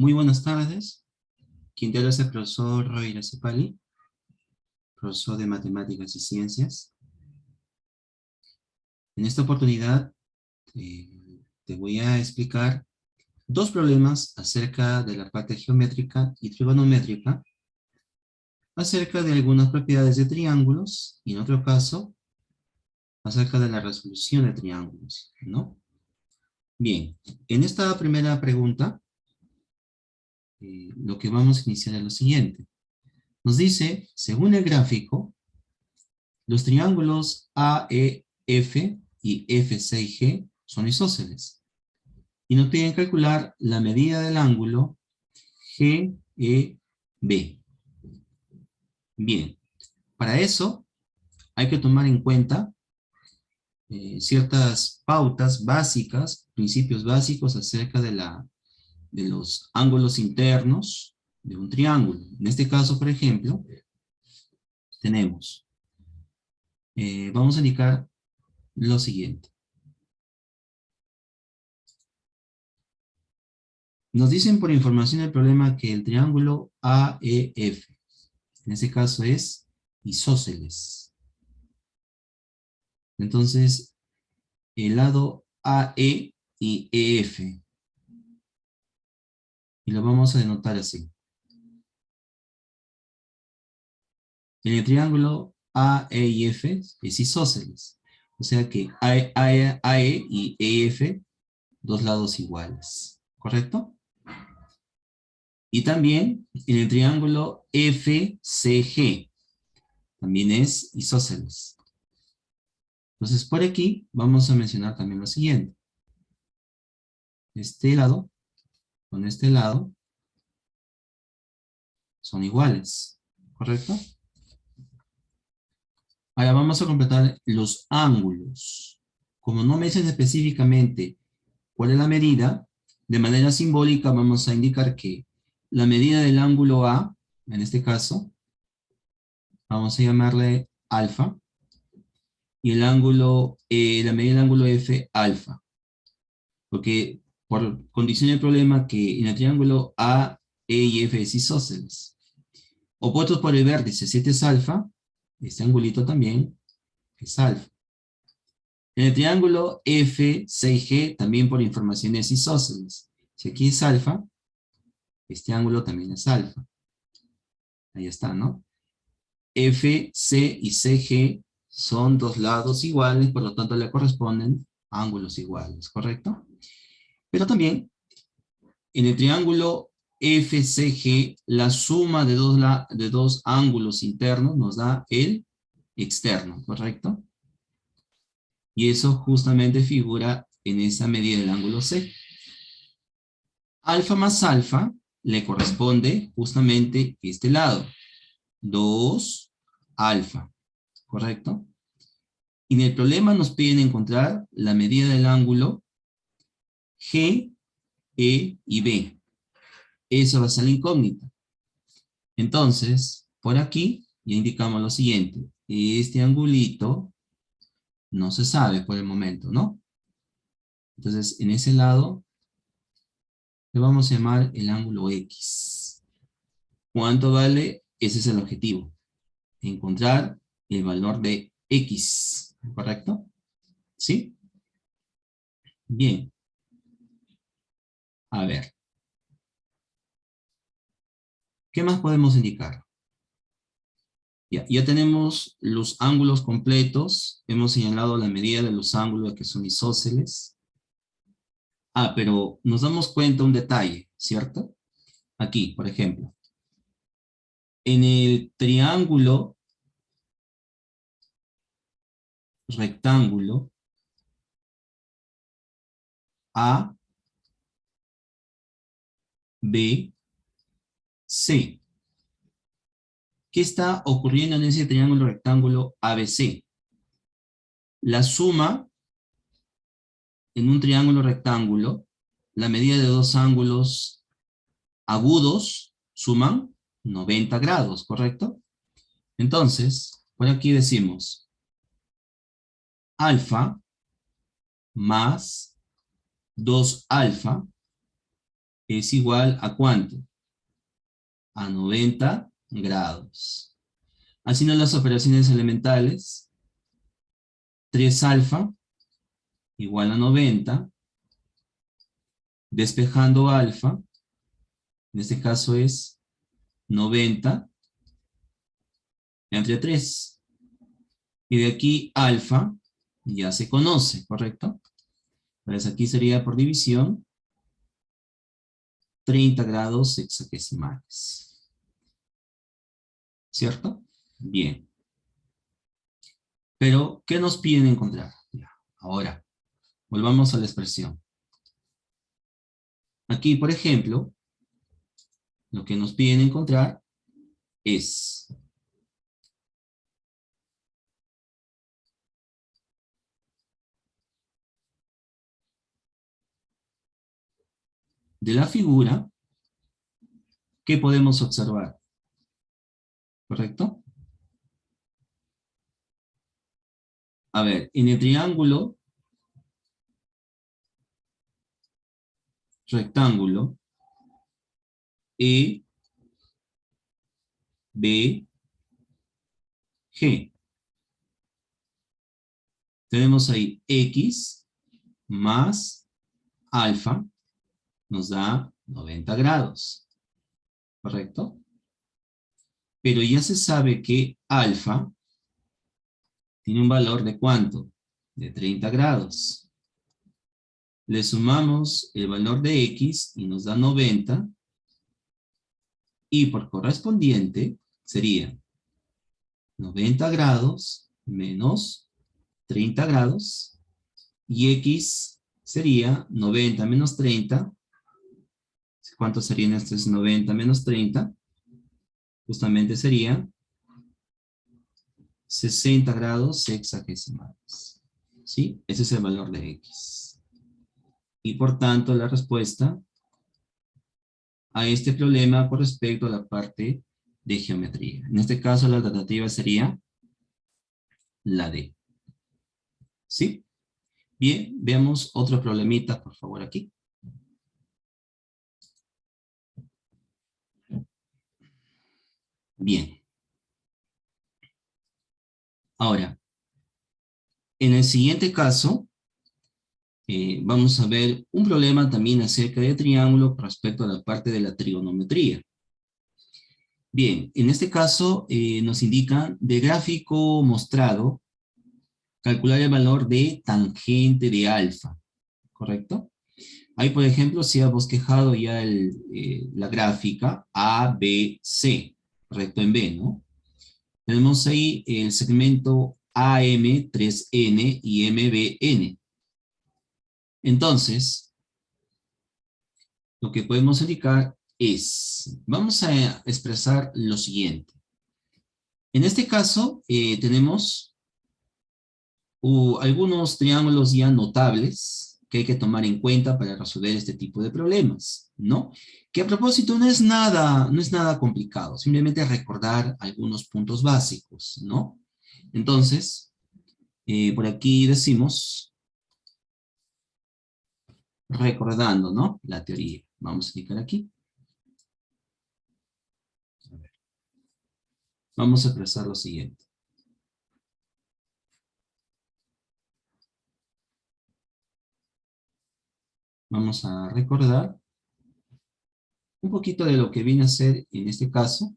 Muy buenas tardes. Quien te habla es el profesor Roy Iracepali, profesor de Matemáticas y Ciencias. En esta oportunidad te voy a explicar dos problemas acerca de la parte geométrica y trigonométrica, acerca de algunas propiedades de triángulos, y en otro caso, acerca de la resolución de triángulos, ¿no? Bien, en esta primera pregunta, lo que vamos a iniciar es lo siguiente. Nos dice, según el gráfico, los triángulos AEF y FCG son isósceles. Y nos piden calcular la medida del ángulo GEB. Bien, para eso hay que tomar en cuenta ciertas pautas básicas, principios básicos acerca de los ángulos internos de un triángulo. En este caso, por ejemplo, tenemos, vamos a indicar lo siguiente. Nos dicen por información del problema que el triángulo AEF, en este caso es isósceles. Entonces, el lado AE y EF, y lo vamos a denotar así. En el triángulo AE y F es isósceles. O sea que AE y EF, dos lados iguales. ¿Correcto? Y también en el triángulo FCG, también es isósceles. Entonces, por aquí vamos a mencionar también lo siguiente. Este lado con este lado son iguales, ¿correcto? Ahora vamos a completar los ángulos. Como no me dicen específicamente cuál es la medida, de manera simbólica vamos a indicar que la medida del ángulo A, en este caso, vamos a llamarle alfa, y el ángulo, la medida del ángulo F, alfa. Porque por condición del problema que en el triángulo A, E y F es isósceles. Opuestos por el vértice, si este es alfa, este angulito también es alfa. En el triángulo F, C y G, también por informaciones isósceles. Si aquí es alfa, este ángulo también es alfa. Ahí está, ¿no? F, C y CG son dos lados iguales, por lo tanto le corresponden ángulos iguales, ¿correcto? Pero también en el triángulo FCG, la suma de dos ángulos internos nos da el externo, ¿correcto? Y eso justamente figura en esa medida del ángulo C. Alfa más alfa le corresponde justamente este lado, 2 alfa, ¿correcto? Y en el problema nos piden encontrar la medida del ángulo G, E y B. Eso va a ser la incógnita. Entonces, por aquí ya indicamos lo siguiente. Este angulito no se sabe por el momento, ¿no? Entonces, en ese lado le vamos a llamar el ángulo X. ¿Cuánto vale? Ese es el objetivo. Encontrar el valor de X, ¿correcto? ¿Sí? Bien. A ver. ¿Qué más podemos indicar? Ya tenemos los ángulos completos. Hemos señalado la medida de los ángulos que son isósceles. Pero nos damos cuenta un detalle, ¿cierto? Aquí, por ejemplo. En el triángulo rectángulo A, B, C. ¿Qué está ocurriendo en ese triángulo rectángulo ABC? La suma en un triángulo rectángulo, la medida de dos ángulos agudos suman 90 grados, ¿correcto? Entonces, por aquí decimos alfa más 2 alfa es igual a ¿cuánto? A 90 grados. Haciendo las operaciones elementales, 3 alfa igual a 90, despejando alfa, en este caso es 90 entre 3. Y de aquí alfa ya se conoce, ¿correcto? Pues aquí sería por división 30 grados hexagesimales. ¿Cierto? Bien. Pero, ¿qué nos piden encontrar? Ya, ahora, volvamos a la expresión. Aquí, por ejemplo, lo que nos piden encontrar es de la figura, ¿qué podemos observar? ¿Correcto? A ver, en el triángulo rectángulo E, B, G. Tenemos ahí X más alfa nos da 90 grados, ¿correcto? Pero ya se sabe que alfa tiene un valor de ¿cuánto? De 30 grados. Le sumamos el valor de X y nos da 90. Y por correspondiente sería 90 grados menos 30 grados. Y X sería 90 menos 30. ¿Cuánto serían estos 90 menos 30? Justamente sería 60 grados hexagesimales. ¿Sí? Ese es el valor de X. Y por tanto la respuesta a este problema con respecto a la parte de geometría. En este caso la alternativa sería la D. ¿Sí? Bien, veamos otro problemita, por favor, aquí. Bien. Ahora, en el siguiente caso, vamos a ver un problema también acerca de triángulo con respecto a la parte de la trigonometría. Bien, en este caso nos indican de gráfico mostrado, calcular el valor de tangente de alfa, ¿correcto? Ahí, por ejemplo, si ha bosquejado ya la gráfica A, B, C, recto en B, ¿no? Tenemos ahí el segmento AM, 3N y MBN. Entonces, lo que podemos indicar es, vamos a expresar lo siguiente. En este caso, tenemos algunos triángulos ya notables que hay que tomar en cuenta para resolver este tipo de problemas, ¿no? Que a propósito no es nada complicado, simplemente recordar algunos puntos básicos, ¿no? Entonces, por aquí decimos, recordando, ¿no? La teoría. Vamos a clicar aquí. Vamos a expresar lo siguiente. Vamos a recordar un poquito de lo que viene a ser, en este caso,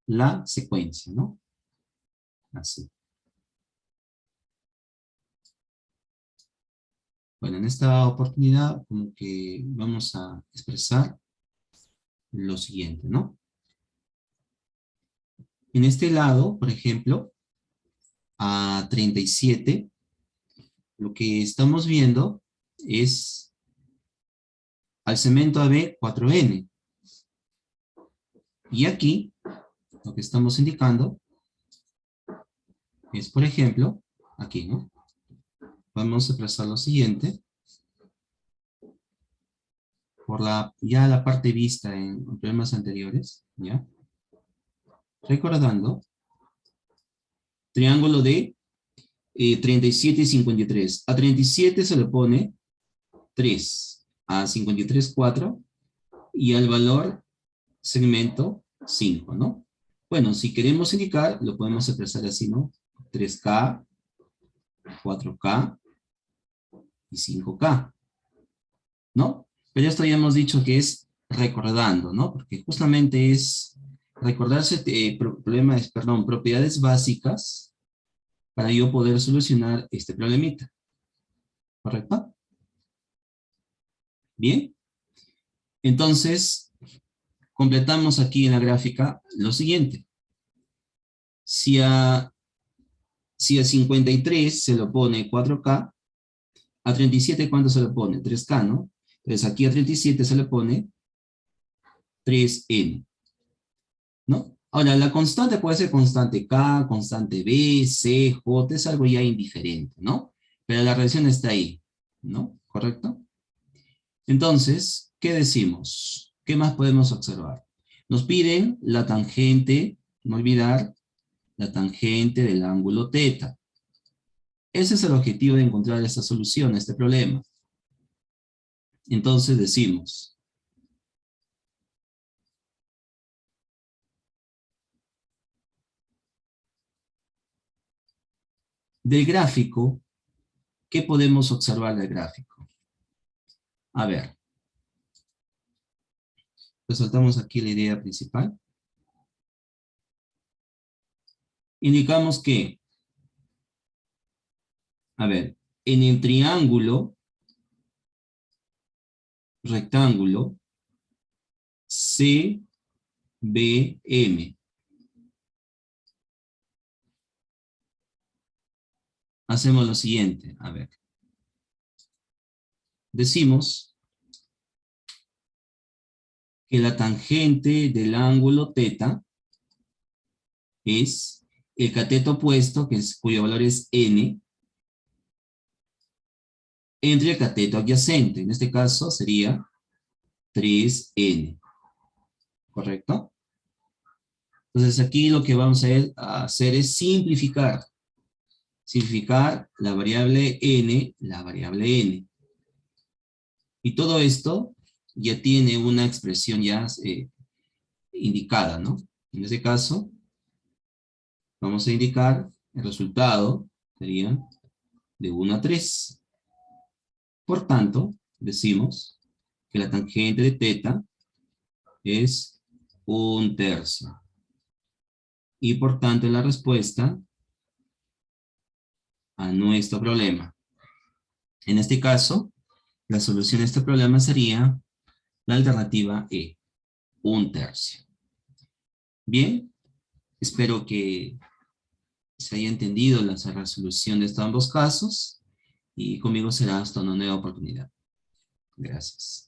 la secuencia, ¿no? Así. Bueno, en esta oportunidad, como que vamos a expresar lo siguiente, ¿no? En este lado, por ejemplo, a 37, lo que estamos viendo es al segmento AB 4N. Y aquí, lo que estamos indicando es, por ejemplo, aquí, ¿no? Vamos a expresar lo siguiente. Por ya la parte vista en problemas anteriores, ¿ya? Recordando, triángulo de 37 y 53. A 37 se le pone 3, a 53, 4, y al valor segmento 5, ¿no? Bueno, si queremos indicar, lo podemos expresar así, ¿no? 3K, 4K y 5K, ¿no? Pero esto ya hemos dicho que es recordando, ¿no? Porque justamente es recordarse propiedades básicas para yo poder solucionar este problemita. ¿Correcto? Bien. Entonces, completamos aquí en la gráfica lo siguiente. Si a 53 se lo pone 4K, a 37 ¿cuánto se le pone? 3K, ¿no? Entonces aquí a 37 se le pone 3N, ¿no? Ahora, la constante puede ser constante K, constante B, C, J, es algo ya indiferente, ¿no? Pero la relación está ahí, ¿no? ¿Correcto? Entonces, ¿qué decimos? ¿Qué más podemos observar? Nos piden la tangente, no olvidar, la tangente del ángulo teta. Ese es el objetivo de encontrar esta solución a este problema. Entonces decimos, del gráfico, ¿qué podemos observar del gráfico? A ver, resaltamos aquí la idea principal. Indicamos que, a ver, en el triángulo rectángulo CBM, hacemos lo siguiente, a ver. Decimos que la tangente del ángulo teta es el cateto opuesto, cuyo valor es n, entre el cateto adyacente. En este caso sería 3n. ¿Correcto? Entonces aquí lo que vamos a hacer es simplificar. Simplificar la variable n, Y todo esto ya tiene una expresión ya indicada, ¿no? En este caso, vamos a indicar el resultado, sería de 1 a 3. Por tanto, decimos que la tangente de teta es 1/3. Y por tanto, la respuesta a nuestro problema. En este caso, la solución a este problema sería la alternativa E, 1/3. Bien, espero que se haya entendido la resolución de estos ambos casos y conmigo será hasta una nueva oportunidad. Gracias.